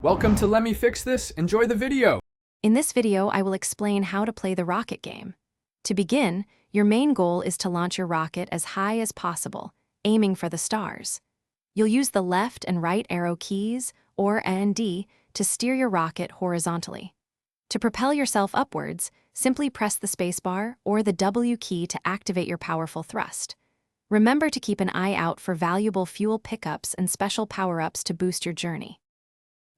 Welcome to Let Me Fix This. Enjoy the video. In this video, I will explain how to play the rocket game. To begin, your main goal is to launch your rocket as high as possible, aiming for the stars. You'll use the left and right arrow keys, or A and D, to steer your rocket horizontally. To propel yourself upwards, simply press the spacebar or the W key to activate your powerful thrust. Remember to keep an eye out for valuable fuel pickups and special power-ups to boost your journey.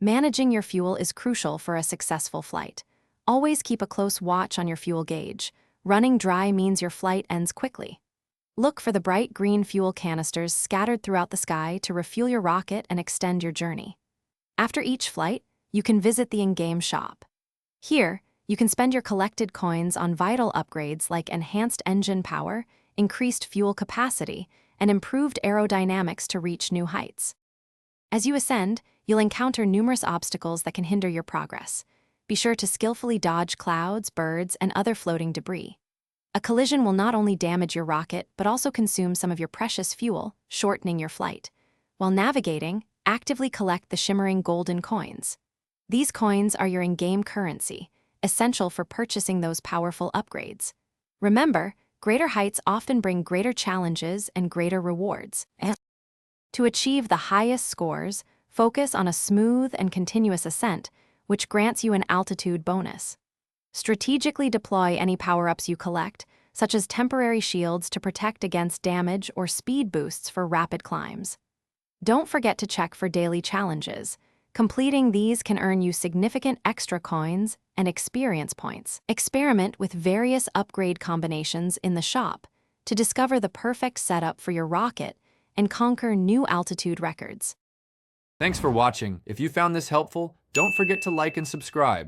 Managing your fuel is crucial for a successful flight. Always keep a close watch on your fuel gauge. Running dry means your flight ends quickly. Look for the bright green fuel canisters scattered throughout the sky to refuel your rocket and extend your journey. After each flight, you can visit the in-game shop. Here, you can spend your collected coins on vital upgrades like enhanced engine power, increased fuel capacity, and improved aerodynamics to reach new heights. As you ascend, you'll encounter numerous obstacles that can hinder your progress. Be sure to skillfully dodge clouds, birds, and other floating debris. A collision will not only damage your rocket, but also consume some of your precious fuel, shortening your flight. While navigating, actively collect the shimmering golden coins. These coins are your in-game currency, essential for purchasing those powerful upgrades. Remember, greater heights often bring greater challenges and greater rewards. To achieve the highest scores, focus on a smooth and continuous ascent, which grants you an altitude bonus. Strategically deploy any power-ups you collect, such as temporary shields to protect against damage or speed boosts for rapid climbs. Don't forget to check for daily challenges. Completing these can earn you significant extra coins and experience points. Experiment with various upgrade combinations in the shop to discover the perfect setup for your rocket and conquer new altitude records. Thanks for watching. If you found this helpful, don't forget to like and subscribe.